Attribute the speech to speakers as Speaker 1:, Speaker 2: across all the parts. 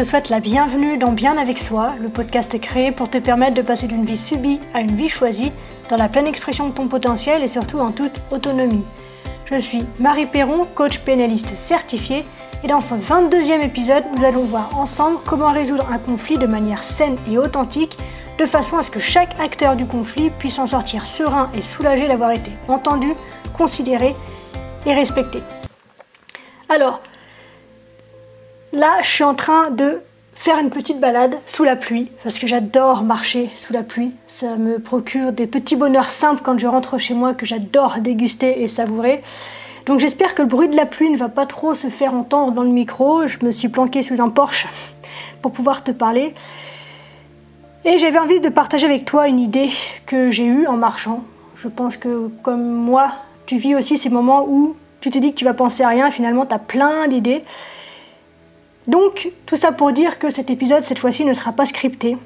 Speaker 1: te souhaite la bienvenue dans Bien avec soi. Le podcast est créé pour te permettre de passer d'une vie subie à une vie choisie, dans la pleine expression de ton potentiel et surtout en toute autonomie. Je suis Marie Perron, coach pénaliste certifiée, et dans ce 22e épisode, nous allons voir ensemble comment résoudre un conflit de manière saine et authentique, de façon à ce que chaque acteur du conflit puisse en sortir serein et soulagé d'avoir été entendu, considéré et respecté. Alors, là, je suis en train de faire une petite balade sous la pluie, parce que j'adore marcher sous la pluie. Ça me procure des petits bonheurs simples quand je rentre chez moi que j'adore déguster et savourer. Donc j'espère que le bruit de la pluie ne va pas trop se faire entendre dans le micro. Je me suis planquée sous un Porsche pour pouvoir te parler. Et j'avais envie de partager avec toi une idée que j'ai eue en marchant. Je pense que comme moi, tu vis aussi ces moments où tu te dis que tu vas penser à rien et finalement tu as plein d'idées. Donc tout ça pour dire que cet épisode cette fois-ci ne sera pas scripté.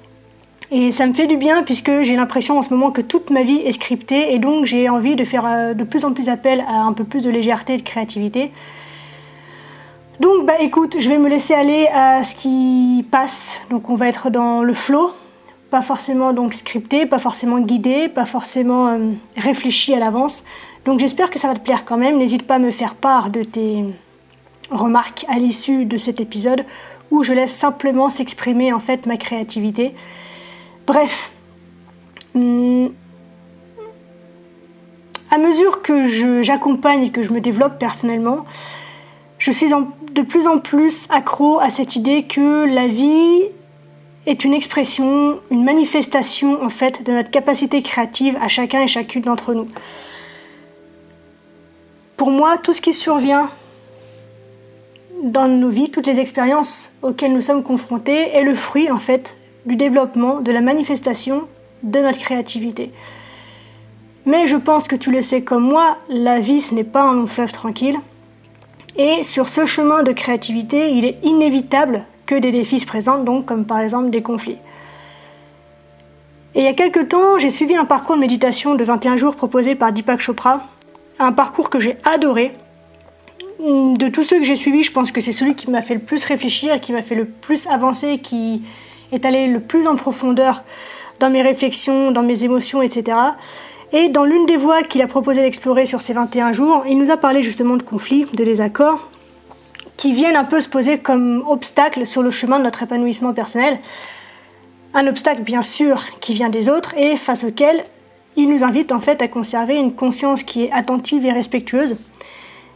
Speaker 1: Et ça me fait du bien puisque j'ai l'impression en ce moment que toute ma vie est scriptée et donc j'ai envie de faire de plus en plus appel à un peu plus de légèreté et de créativité. Donc écoute, je vais me laisser aller à ce qui passe. Donc on va être dans le flow. Pas forcément donc scripté, pas forcément guidé, pas forcément réfléchi à l'avance. Donc j'espère que ça va te plaire quand même. N'hésite pas à me faire part de tes remarques à l'issue de cet épisode où je laisse simplement s'exprimer en fait ma créativité. Bref, à mesure que j'accompagne et que je me développe personnellement, je suis de plus en plus accro à cette idée que la vie est une expression, une manifestation en fait de notre capacité créative à chacun et chacune d'entre nous. Pour moi, tout ce qui survient dans nos vies, toutes les expériences auxquelles nous sommes confrontés est le fruit en fait du développement, de la manifestation de notre créativité. Mais je pense que tu le sais comme moi, la vie ce n'est pas un long fleuve tranquille. Et sur ce chemin de créativité, il est inévitable que des défis se présentent, donc comme par exemple des conflits. Et il y a quelques temps, j'ai suivi un parcours de méditation de 21 jours proposé par Deepak Chopra, un parcours que j'ai adoré. De tous ceux que j'ai suivis, je pense que c'est celui qui m'a fait le plus réfléchir, qui m'a fait le plus avancer, qui est allé le plus en profondeur dans mes réflexions, dans mes émotions, etc. Et dans l'une des voies qu'il a proposé d'explorer sur ces 21 jours, il nous a parlé justement de conflits, de désaccords, qui viennent un peu se poser comme obstacle sur le chemin de notre épanouissement personnel. Un obstacle bien sûr qui vient des autres et face auquel il nous invite en fait à conserver une conscience qui est attentive et respectueuse.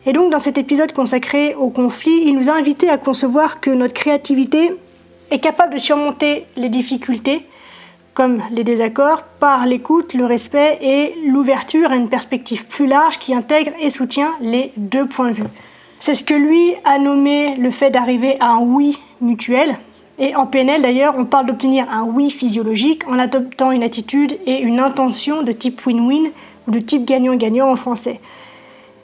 Speaker 1: Et donc dans cet épisode consacré au conflit, il nous a invités à concevoir que notre créativité est capable de surmonter les difficultés, comme les désaccords, par l'écoute, le respect et l'ouverture à une perspective plus large qui intègre et soutient les deux points de vue. C'est ce que lui a nommé le fait d'arriver à un oui mutuel. Et en PNL d'ailleurs, on parle d'obtenir un oui physiologique en adoptant une attitude et une intention de type win-win ou de type gagnant-gagnant en français.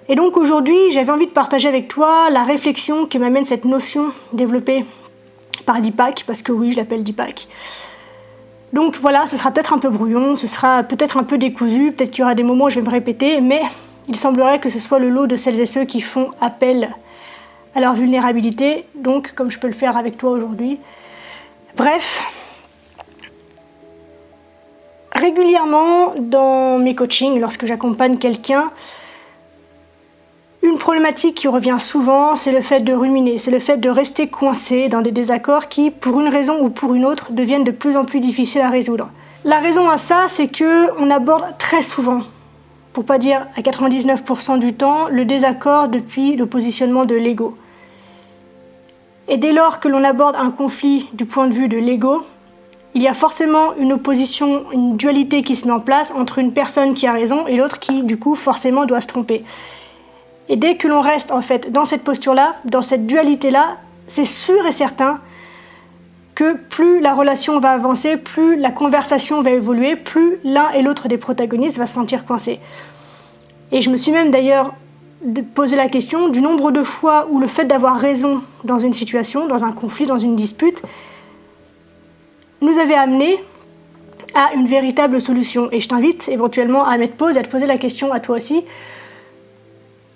Speaker 1: Et donc aujourd'hui, j'avais envie de partager avec toi la réflexion que m'amène cette notion développée par Deepak, parce que oui, je l'appelle Deepak. Donc voilà, ce sera peut-être un peu brouillon, ce sera peut-être un peu décousu, peut-être qu'il y aura des moments où je vais me répéter, mais il semblerait que ce soit le lot de celles et ceux qui font appel à leur vulnérabilité, donc comme je peux le faire avec toi aujourd'hui. Bref, régulièrement dans mes coachings, lorsque j'accompagne quelqu'un, une problématique qui revient souvent, c'est le fait de ruminer, c'est le fait de rester coincé dans des désaccords qui, pour une raison ou pour une autre, deviennent de plus en plus difficiles à résoudre. La raison à ça, c'est qu'on aborde très souvent, pour pas dire à 99% du temps, le désaccord depuis le positionnement de l'ego. Et dès lors que l'on aborde un conflit du point de vue de l'ego, il y a forcément une opposition, une dualité qui se met en place entre une personne qui a raison et l'autre qui, du coup, forcément doit se tromper. Et dès que l'on reste, en fait, dans cette posture-là, dans cette dualité-là, c'est sûr et certain que plus la relation va avancer, plus la conversation va évoluer, plus l'un et l'autre des protagonistes va se sentir coincé. Et je me suis même d'ailleurs posé la question du nombre de fois où le fait d'avoir raison dans une situation, dans un conflit, dans une dispute, nous avait amené à une véritable solution. Et je t'invite éventuellement à mettre pause et à te poser la question à toi aussi.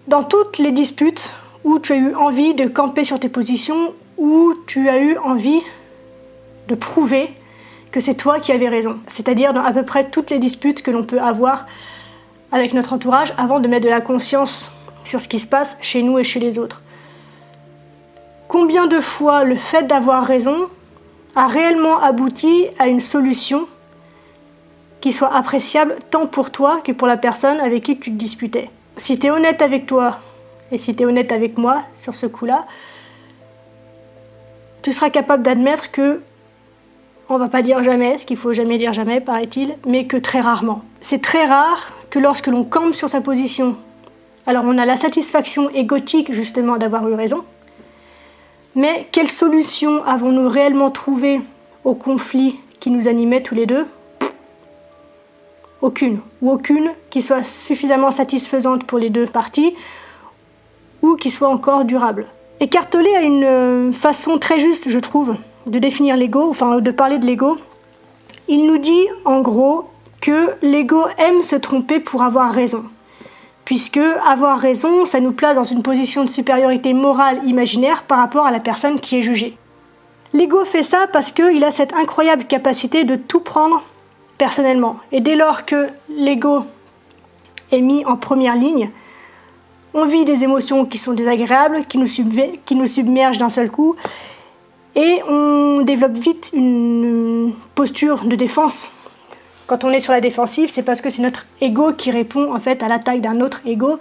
Speaker 1: Dans toutes les disputes où tu as eu envie de camper sur tes positions, où tu as eu envie de prouver que c'est toi qui avais raison. C'est-à-dire dans à peu près toutes les disputes que l'on peut avoir avec notre entourage avant de mettre de la conscience sur ce qui se passe chez nous et chez les autres. Combien de fois le fait d'avoir raison a réellement abouti à une solution qui soit appréciable tant pour toi que pour la personne avec qui tu te disputais. Si tu es honnête avec toi et si tu es honnête avec moi sur ce coup-là, tu seras capable d'admettre que on va pas dire jamais, ce qu'il faut jamais dire jamais, paraît-il, mais que très rarement. C'est très rare que lorsque l'on campe sur sa position, alors on a la satisfaction égotique justement d'avoir eu raison, mais quelle solution avons-nous réellement trouvé au conflit qui nous animait tous les deux ? Aucune, ou aucune qui soit suffisamment satisfaisante pour les deux parties, ou qui soit encore durable. Écartelé a une façon très juste, je trouve, de définir l'ego, enfin de parler de l'ego. Il nous dit en gros que l'ego aime se tromper pour avoir raison. Puisque avoir raison, ça nous place dans une position de supériorité morale imaginaire par rapport à la personne qui est jugée. L'ego fait ça parce qu'il a cette incroyable capacité de tout prendre personnellement. Et dès lors que l'ego est mis en première ligne, on vit des émotions qui sont désagréables, qui nous submergent d'un seul coup, et on développe vite une posture de défense. Quand on est sur la défensive, c'est parce que c'est notre ego qui répond en fait à l'attaque d'un autre ego.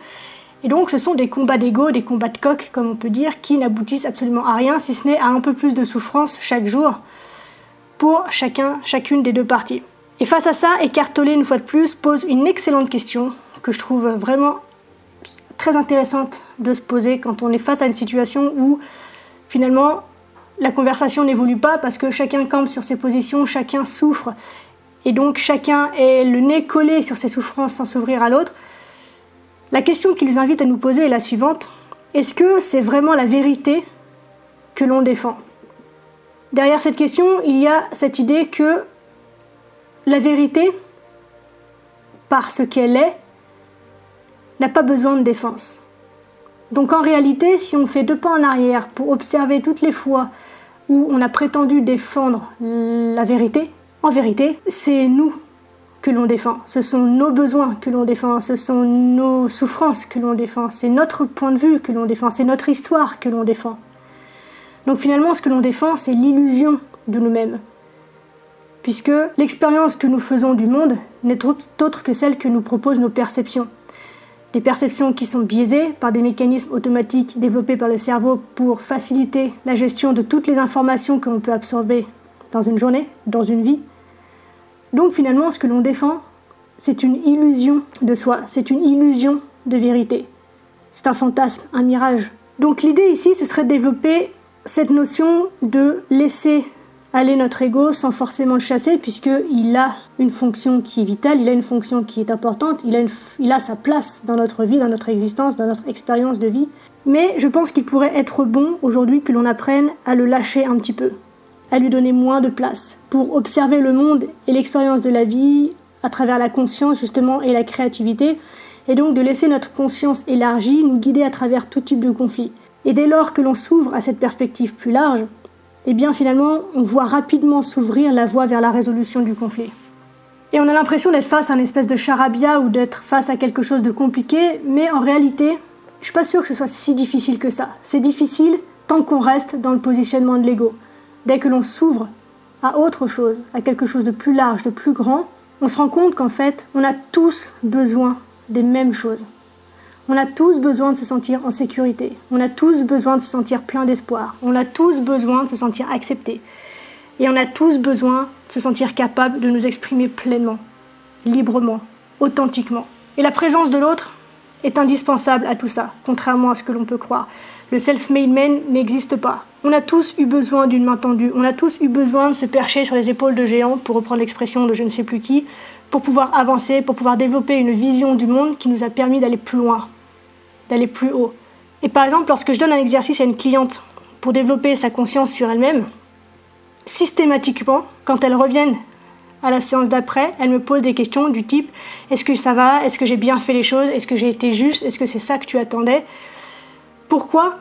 Speaker 1: Et donc ce sont des combats d'ego, des combats de coq, comme on peut dire, qui n'aboutissent absolument à rien, si ce n'est à un peu plus de souffrance chaque jour pour chacune des deux parties. Et face à ça, Eckhart Tolle, une fois de plus, pose une excellente question que je trouve vraiment très intéressante de se poser quand on est face à une situation où finalement la conversation n'évolue pas parce que chacun campe sur ses positions, chacun souffre et donc chacun est le nez collé sur ses souffrances sans s'ouvrir à l'autre. La question qu'il nous invite à nous poser est la suivante: est-ce que c'est vraiment la vérité que l'on défend ? Derrière cette question, il y a cette idée que la vérité, par ce qu'elle est, n'a pas besoin de défense. Donc en réalité, si on fait 2 pas en arrière pour observer toutes les fois où on a prétendu défendre la vérité, en vérité, c'est nous que l'on défend. Ce sont nos besoins que l'on défend, ce sont nos souffrances que l'on défend, c'est notre point de vue que l'on défend, c'est notre histoire que l'on défend. Donc finalement, ce que l'on défend, c'est l'illusion de nous-mêmes. Puisque l'expérience que nous faisons du monde n'est autre que celle que nous proposent nos perceptions. Des perceptions qui sont biaisées par des mécanismes automatiques développés par le cerveau pour faciliter la gestion de toutes les informations que l'on peut absorber dans une journée, dans une vie. Donc finalement, ce que l'on défend, c'est une illusion de soi, c'est une illusion de vérité. C'est un fantasme, un mirage. Donc l'idée ici, ce serait de développer cette notion de laisser aller notre ego sans forcément le chasser, puisqu'il a une fonction qui est vitale, il a une fonction qui est importante, il a sa place dans notre vie, dans notre existence, dans notre expérience de vie. Mais je pense qu'il pourrait être bon aujourd'hui que l'on apprenne à le lâcher un petit peu, à lui donner moins de place, pour observer le monde et l'expérience de la vie à travers la conscience justement et la créativité, et donc de laisser notre conscience élargie nous guider à travers tout type de conflit. Et dès lors que l'on s'ouvre à cette perspective plus large, eh bien finalement, on voit rapidement s'ouvrir la voie vers la résolution du conflit. Et on a l'impression d'être face à une espèce de charabia ou d'être face à quelque chose de compliqué, mais en réalité, je suis pas sûre que ce soit si difficile que ça. C'est difficile tant qu'on reste dans le positionnement de l'ego. Dès que l'on s'ouvre à autre chose, à quelque chose de plus large, de plus grand, on se rend compte qu'en fait, on a tous besoin des mêmes choses. On a tous besoin de se sentir en sécurité. On a tous besoin de se sentir plein d'espoir. On a tous besoin de se sentir accepté. Et on a tous besoin de se sentir capable de nous exprimer pleinement, librement, authentiquement. Et la présence de l'autre est indispensable à tout ça, contrairement à ce que l'on peut croire. Le self-made man n'existe pas. On a tous eu besoin d'une main tendue. On a tous eu besoin de se percher sur les épaules de géants, pour reprendre l'expression de je ne sais plus qui, pour pouvoir avancer, pour pouvoir développer une vision du monde qui nous a permis d'aller plus loin, d'aller plus haut. Et par exemple, lorsque je donne un exercice à une cliente pour développer sa conscience sur elle-même, systématiquement, quand elles reviennent à la séance d'après, elles me posent des questions du type « Est-ce que ça va ? Est-ce que j'ai bien fait les choses ? Est-ce que j'ai été juste ? Est-ce que c'est ça que tu attendais ?» Pourquoi ?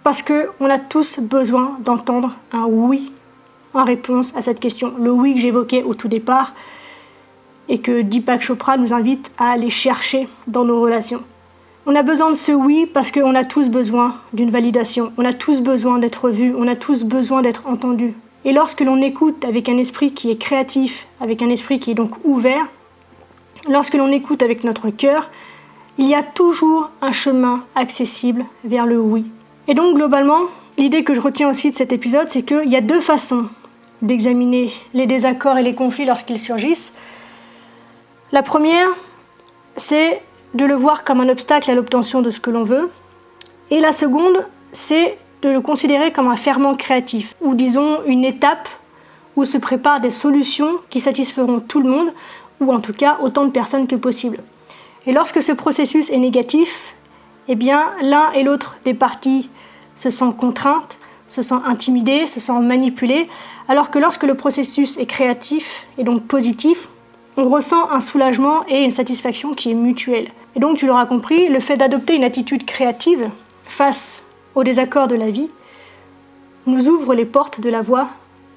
Speaker 1: Parce qu'on a tous besoin d'entendre un oui en réponse à cette question. Le oui que j'évoquais au tout départ et que Deepak Chopra nous invite à aller chercher dans nos relations. On a besoin de ce oui parce qu'on a tous besoin d'une validation. On a tous besoin d'être vus. On a tous besoin d'être entendus. Et lorsque l'on écoute avec un esprit qui est créatif, avec un esprit qui est donc ouvert, lorsque l'on écoute avec notre cœur, il y a toujours un chemin accessible vers le oui. Et donc globalement, l'idée que je retiens aussi de cet épisode, c'est qu'il y a deux façons d'examiner les désaccords et les conflits lorsqu'ils surgissent. La première, c'est de le voir comme un obstacle à l'obtention de ce que l'on veut. Et la seconde, c'est de le considérer comme un ferment créatif, ou disons une étape où se préparent des solutions qui satisferont tout le monde, ou en tout cas autant de personnes que possible. Et lorsque ce processus est négatif, eh bien l'un et l'autre des parties se sentent contraintes, se sentent intimidées, se sentent manipulées, alors que lorsque le processus est créatif et donc positif, on ressent un soulagement et une satisfaction qui est mutuelle. Et donc tu l'auras compris, le fait d'adopter une attitude créative face aux désaccords de la vie nous ouvre les portes de la voie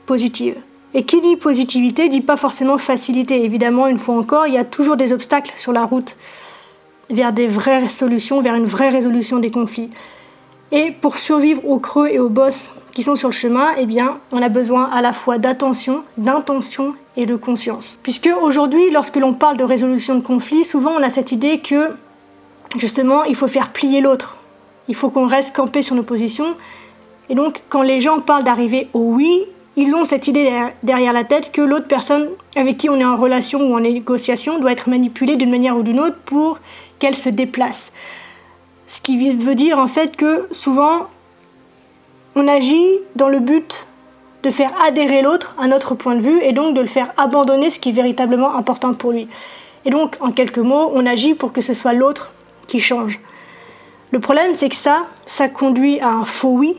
Speaker 1: positive. Et qui dit positivité dit pas forcément facilité. Évidemment, une fois encore, il y a toujours des obstacles sur la route vers des vraies solutions, vers une vraie résolution des conflits. Et pour survivre aux creux et aux bosses qui sont sur le chemin, eh bien, on a besoin à la fois d'attention, d'intention et de conscience. Puisque aujourd'hui, lorsque l'on parle de résolution de conflits, souvent on a cette idée que, justement, il faut faire plier l'autre. Il faut qu'on reste campé sur nos positions. Et donc, quand les gens parlent d'arriver au oui, ils ont cette idée derrière la tête que l'autre personne avec qui on est en relation ou en négociation doit être manipulée d'une manière ou d'une autre pour qu'elle se déplace. Ce qui veut dire en fait que souvent, on agit dans le but de faire adhérer l'autre à notre point de vue et donc de le faire abandonner ce qui est véritablement important pour lui. Et donc, en quelques mots, on agit pour que ce soit l'autre qui change. Le problème, c'est que ça conduit à un faux oui,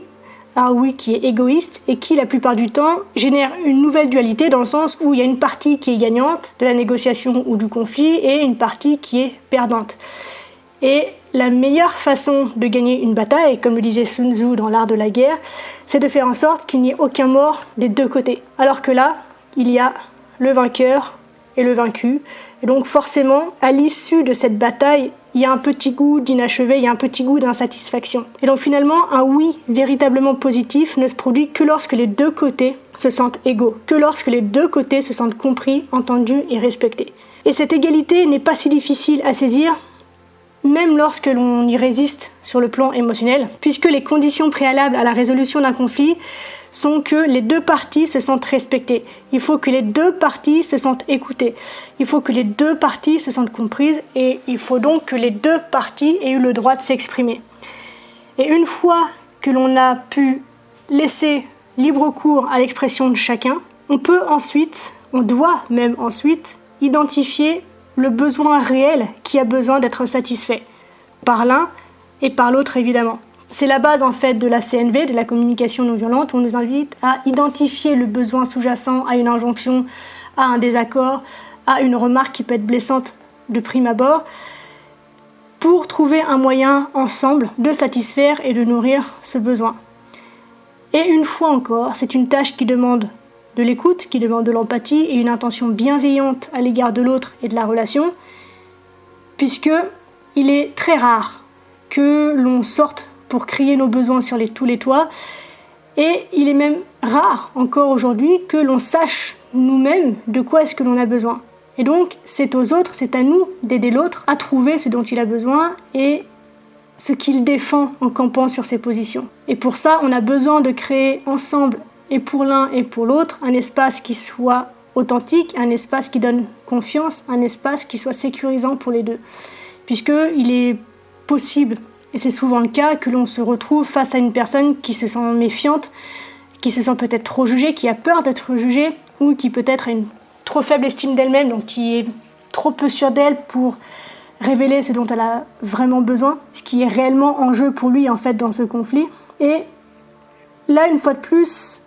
Speaker 1: un oui qui est égoïste et qui, la plupart du temps, génère une nouvelle dualité dans le sens où il y a une partie qui est gagnante de la négociation ou du conflit et une partie qui est perdante. Et la meilleure façon de gagner une bataille, comme le disait Sun Tzu dans l'art de la guerre, c'est de faire en sorte qu'il n'y ait aucun mort des deux côtés. Alors que là, il y a le vainqueur et le vaincu. Et donc forcément, à l'issue de cette bataille, il y a un petit goût d'inachevé, il y a un petit goût d'insatisfaction. Et donc finalement, un oui véritablement positif ne se produit que lorsque les deux côtés se sentent égaux, que lorsque les deux côtés se sentent compris, entendus et respectés. Et cette égalité n'est pas si difficile à saisir, même lorsque l'on y résiste sur le plan émotionnel, puisque les conditions préalables à la résolution d'un conflit sont que les deux parties se sentent respectées. Il faut que les deux parties se sentent écoutées. Il faut que les deux parties se sentent comprises et il faut donc que les deux parties aient eu le droit de s'exprimer. Et une fois que l'on a pu laisser libre cours à l'expression de chacun, on doit même ensuite identifier le besoin réel qui a besoin d'être satisfait par l'un et par l'autre évidemment. C'est la base en fait de la CNV, de la communication non violente, où on nous invite à identifier le besoin sous-jacent à une injonction, à un désaccord, à une remarque qui peut être blessante de prime abord, pour trouver un moyen ensemble de satisfaire et de nourrir ce besoin. Et une fois encore, c'est une tâche qui demande de l'écoute, qui demande de l'empathie et une intention bienveillante à l'égard de l'autre et de la relation, puisque il est très rare que l'on sorte pour crier nos besoins sur tous les toits, et il est même rare encore aujourd'hui que l'on sache nous-mêmes de quoi est-ce que l'on a besoin. Et donc c'est aux autres, c'est à nous d'aider l'autre à trouver ce dont il a besoin et ce qu'il défend en campant sur ses positions. Et pour ça, on a besoin de créer ensemble, et pour l'un et pour l'autre, un espace qui soit authentique, un espace qui donne confiance, un espace qui soit sécurisant pour les deux. Puisqu'il est possible, et c'est souvent le cas, que l'on se retrouve face à une personne qui se sent méfiante, qui se sent peut-être trop jugée, qui a peur d'être jugée, ou qui peut-être a une trop faible estime d'elle-même, donc qui est trop peu sûre d'elle pour révéler ce dont elle a vraiment besoin, ce qui est réellement en jeu pour lui en fait dans ce conflit. Et là, une fois de plus,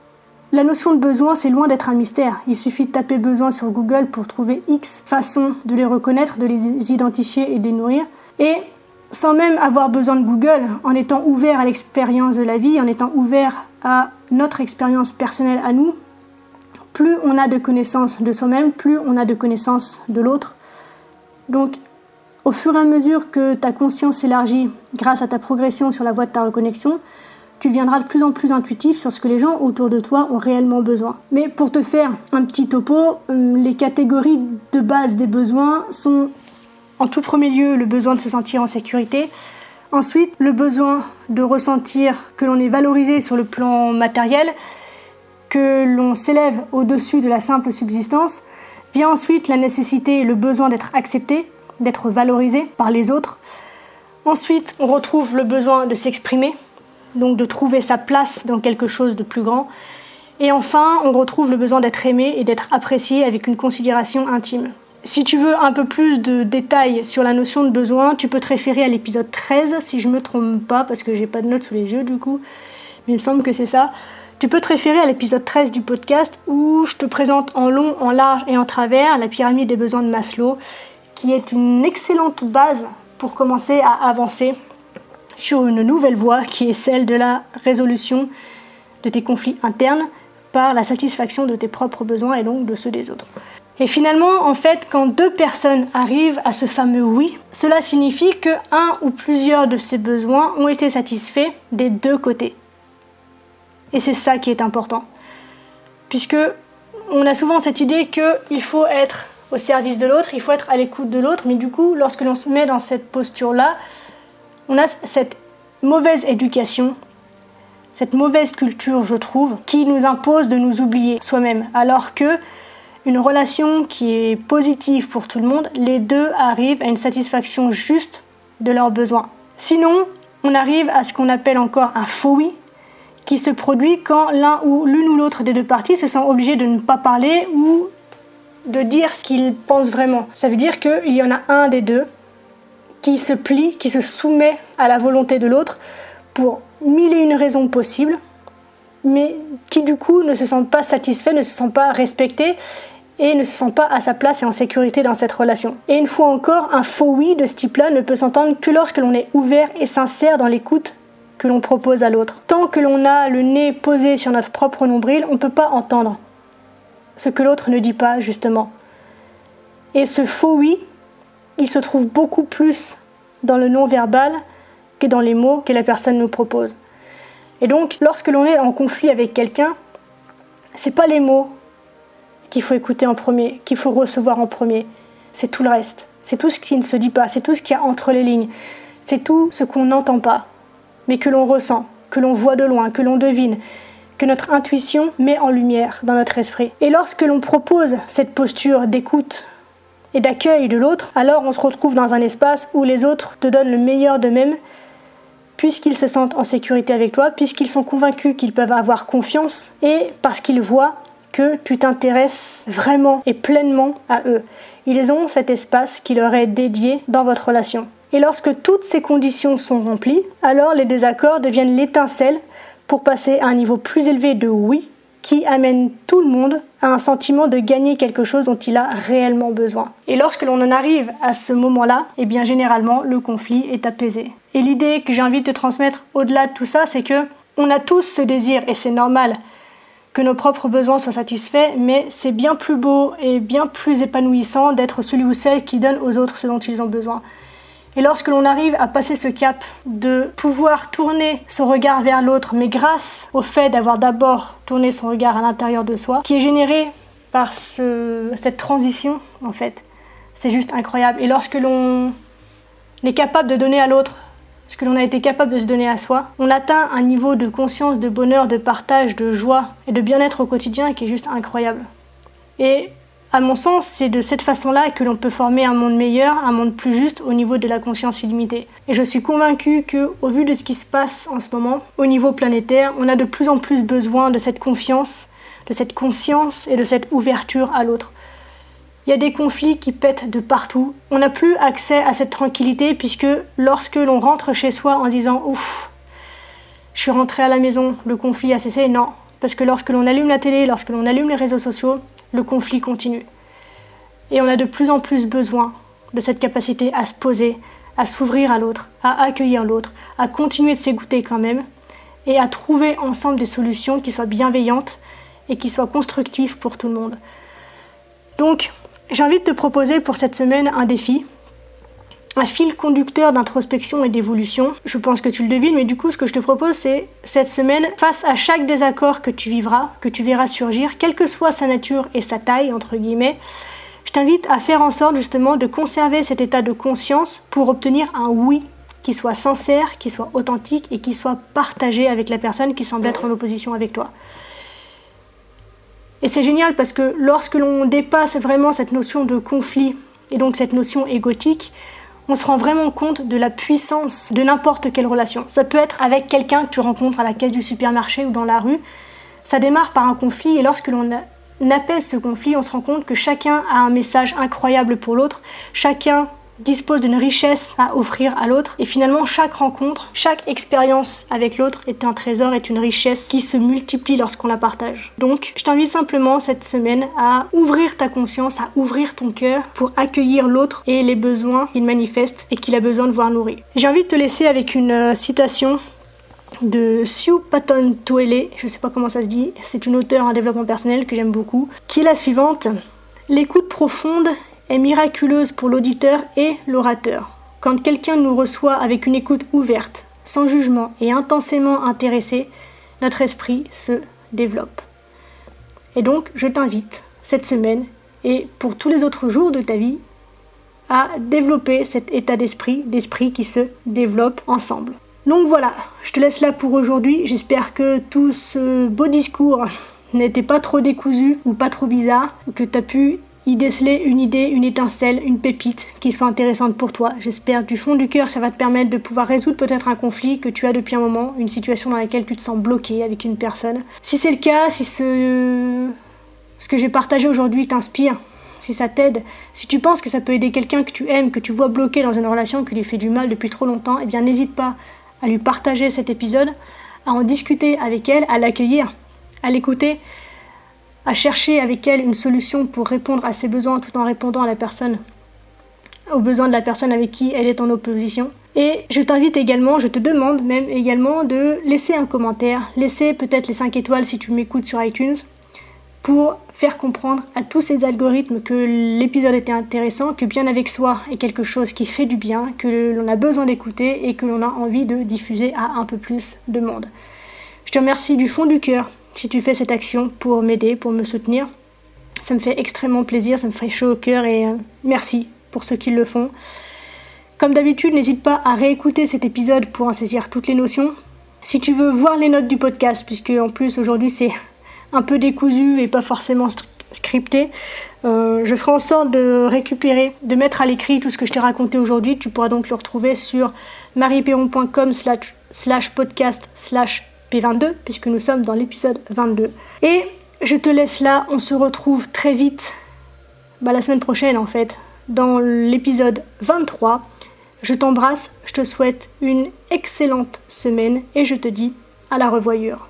Speaker 1: la notion de besoin, c'est loin d'être un mystère. Il suffit de taper besoin sur Google pour trouver X façons de les reconnaître, de les identifier et de les nourrir. Et sans même avoir besoin de Google, en étant ouvert à l'expérience de la vie, en étant ouvert à notre expérience personnelle à nous, plus on a de connaissances de soi-même, plus on a de connaissances de l'autre. Donc, au fur et à mesure que ta conscience s'élargit grâce à ta progression sur la voie de ta reconnexion, tu deviendras de plus en plus intuitif sur ce que les gens autour de toi ont réellement besoin. Mais pour te faire un petit topo, les catégories de base des besoins sont en tout premier lieu le besoin de se sentir en sécurité, ensuite le besoin de ressentir que l'on est valorisé sur le plan matériel, que l'on s'élève au-dessus de la simple subsistance, vient ensuite la nécessité et le besoin d'être accepté, d'être valorisé par les autres. Ensuite, on retrouve le besoin de s'exprimer, donc de trouver sa place dans quelque chose de plus grand. Et enfin, on retrouve le besoin d'être aimé et d'être apprécié avec une considération intime. Si tu veux un peu plus de détails sur la notion de besoin, tu peux te référer à l'épisode 13, si je ne me trompe pas, parce que j'ai pas de notes sous les yeux du coup, mais il me semble que c'est ça. Tu peux te référer à l'épisode 13 du podcast où je te présente en long, en large et en travers la pyramide des besoins de Maslow, qui est une excellente base pour commencer à avancer sur une nouvelle voie qui est celle de la résolution de tes conflits internes par la satisfaction de tes propres besoins et donc de ceux des autres. Et finalement, en fait, quand deux personnes arrivent à ce fameux oui, cela signifie que un ou plusieurs de ces besoins ont été satisfaits des deux côtés. Et c'est ça qui est important. Puisque on a souvent cette idée qu'il faut être au service de l'autre, il faut être à l'écoute de l'autre, mais du coup, lorsque l'on se met dans cette posture-là, on a cette mauvaise éducation, cette mauvaise culture, je trouve, qui nous impose de nous oublier soi-même, alors que une relation qui est positive pour tout le monde, les deux arrivent à une satisfaction juste de leurs besoins. Sinon, on arrive à ce qu'on appelle encore un faux oui, qui se produit quand l'une ou l'autre des deux parties se sent obligée de ne pas parler ou de dire ce qu'il pense vraiment. Ça veut dire qu'il y en a un des deux qui se plie, qui se soumet à la volonté de l'autre pour mille et une raisons possibles, mais qui du coup ne se sent pas satisfait, ne se sent pas respecté et ne se sent pas à sa place et en sécurité dans cette relation. Et une fois encore, un faux oui de ce type-là ne peut s'entendre que lorsque l'on est ouvert et sincère dans l'écoute que l'on propose à l'autre. Tant que l'on a le nez posé sur notre propre nombril, on ne peut pas entendre ce que l'autre ne dit pas, justement. Et ce faux oui, il se trouve beaucoup plus dans le non-verbal que dans les mots que la personne nous propose. Et donc, lorsque l'on est en conflit avec quelqu'un, c'est pas les mots qu'il faut écouter en premier, qu'il faut recevoir en premier. C'est tout le reste. C'est tout ce qui ne se dit pas, c'est tout ce qu'il y a entre les lignes. C'est tout ce qu'on n'entend pas, mais que l'on ressent, que l'on voit de loin, que l'on devine, que notre intuition met en lumière dans notre esprit. Et lorsque l'on propose cette posture d'écoute et d'accueil de l'autre, alors on se retrouve dans un espace où les autres te donnent le meilleur d'eux-mêmes, puisqu'ils se sentent en sécurité avec toi, puisqu'ils sont convaincus qu'ils peuvent avoir confiance, et parce qu'ils voient que tu t'intéresses vraiment et pleinement à eux. Ils ont cet espace qui leur est dédié dans votre relation. Et lorsque toutes ces conditions sont remplies, alors les désaccords deviennent l'étincelle pour passer à un niveau plus élevé de oui, qui amène tout le monde à un sentiment de gagner quelque chose dont il a réellement besoin. Et lorsque l'on en arrive à ce moment-là, eh bien généralement le conflit est apaisé. Et l'idée que j'ai envie de te transmettre au-delà de tout ça, c'est que on a tous ce désir, et c'est normal, que nos propres besoins soient satisfaits, mais c'est bien plus beau et bien plus épanouissant d'être celui ou celle qui donne aux autres ce dont ils ont besoin. Et lorsque l'on arrive à passer ce cap de pouvoir tourner son regard vers l'autre, mais grâce au fait d'avoir d'abord tourné son regard à l'intérieur de soi, qui est généré par cette transition, en fait, c'est juste incroyable. Et lorsque l'on est capable de donner à l'autre ce que l'on a été capable de se donner à soi, on atteint un niveau de conscience, de bonheur, de partage, de joie et de bien-être au quotidien qui est juste incroyable. Et à mon sens, c'est de cette façon-là que l'on peut former un monde meilleur, un monde plus juste au niveau de la conscience illimitée. Et je suis convaincue qu'au vu de ce qui se passe en ce moment, au niveau planétaire, on a de plus en plus besoin de cette confiance, de cette conscience et de cette ouverture à l'autre. Il y a des conflits qui pètent de partout. On n'a plus accès à cette tranquillité puisque lorsque l'on rentre chez soi en disant « Ouf, je suis rentré à la maison, le conflit a cessé », non. Parce que lorsque l'on allume la télé, lorsque l'on allume les réseaux sociaux, le conflit continue. Et on a de plus en plus besoin de cette capacité à se poser, à s'ouvrir à l'autre, à accueillir l'autre, à continuer de s'écouter quand même, et à trouver ensemble des solutions qui soient bienveillantes et qui soient constructives pour tout le monde. Donc, j'ai envie de te proposer pour cette semaine un défi, un fil conducteur d'introspection et d'évolution. Je pense que tu le devines, mais du coup, ce que je te propose, c'est cette semaine, face à chaque désaccord que tu vivras, que tu verras surgir, quelle que soit sa nature et sa taille, entre guillemets, je t'invite à faire en sorte justement de conserver cet état de conscience pour obtenir un oui qui soit sincère, qui soit authentique et qui soit partagé avec la personne qui semble être en opposition avec toi. Et c'est génial parce que lorsque l'on dépasse vraiment cette notion de conflit et donc cette notion égotique, on se rend vraiment compte de la puissance de n'importe quelle relation. Ça peut être avec quelqu'un que tu rencontres à la caisse du supermarché ou dans la rue. Ça démarre par un conflit et lorsque l'on apaise ce conflit, on se rend compte que chacun a un message incroyable pour l'autre. Chacun dispose d'une richesse à offrir à l'autre. Et finalement, chaque rencontre, chaque expérience avec l'autre est un trésor, est une richesse qui se multiplie lorsqu'on la partage. Donc, je t'invite simplement cette semaine à ouvrir ta conscience, à ouvrir ton cœur pour accueillir l'autre et les besoins qu'il manifeste et qu'il a besoin de voir nourris. J'ai envie de te laisser avec une citation de Sue Patton-Tuele, je ne sais pas comment ça se dit, c'est une auteure en développement personnel que j'aime beaucoup, qui est la suivante: l'écoute profonde est miraculeuse pour l'auditeur et l'orateur. Quand quelqu'un nous reçoit avec une écoute ouverte, sans jugement et intensément intéressé, notre esprit se développe. Et donc, je t'invite cette semaine et pour tous les autres jours de ta vie à développer cet état d'esprit qui se développe ensemble. Donc voilà, je te laisse là pour aujourd'hui. J'espère que tout ce beau discours n'était pas trop décousu ou pas trop bizarre, que tu as pu y déceler une idée, une étincelle, une pépite qui soit intéressante pour toi. J'espère du fond du cœur ça va te permettre de pouvoir résoudre peut-être un conflit que tu as depuis un moment, une situation dans laquelle tu te sens bloqué avec une personne. Si c'est le cas, si ce que j'ai partagé aujourd'hui t'inspire, si ça t'aide, si tu penses que ça peut aider quelqu'un que tu aimes, que tu vois bloqué dans une relation qui lui fait du mal depuis trop longtemps, eh bien n'hésite pas à lui partager cet épisode, à en discuter avec elle, à l'accueillir, à l'écouter, à chercher avec elle une solution pour répondre à ses besoins tout en répondant aux besoins de la personne avec qui elle est en opposition. Et je t'invite également, je te demande même également de laisser un commentaire, laisser peut-être les 5 étoiles si tu m'écoutes sur iTunes, pour faire comprendre à tous ces algorithmes que l'épisode était intéressant, que bien avec soi est quelque chose qui fait du bien, que l'on a besoin d'écouter et que l'on a envie de diffuser à un peu plus de monde. Je te remercie du fond du cœur si tu fais cette action pour m'aider, pour me soutenir. Ça me fait extrêmement plaisir, ça me fait chaud au cœur et merci pour ceux qui le font. Comme d'habitude, n'hésite pas à réécouter cet épisode pour en saisir toutes les notions. Si tu veux voir les notes du podcast, puisque en plus aujourd'hui c'est un peu décousu et pas forcément scripté, je ferai en sorte de récupérer, de mettre à l'écrit tout ce que je t'ai raconté aujourd'hui. Tu pourras donc le retrouver sur marieperron.com/podcast/P22 puisque nous sommes dans l'épisode 22. Et je te laisse là, on se retrouve très vite, la semaine prochaine en fait, dans l'épisode 23. Je t'embrasse, je te souhaite une excellente semaine et je te dis à la revoyure.